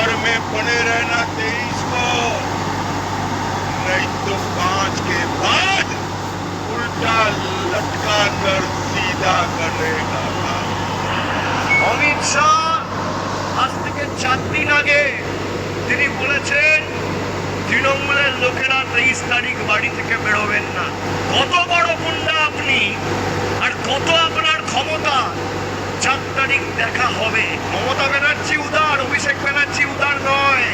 घर में बने रहना 23 को, नहीं तो 5 के बाद उल्टा लटका कर सीधा करेगा। অমিত শাহ আজ থেকে 4 দিন আগে তিনি বলেছেন তৃণমূলের লোকেরা 23 তারিখ বাড়ি থেকে বেরোবেন না। কত বড় গুন্ডা আপনি, আর কত আপনার ক্ষমতা। 4 তারিখ দেখা হবে। মমতা ব্যানার্জি উদার, অভিষেক ব্যানার্জি উদার নয়।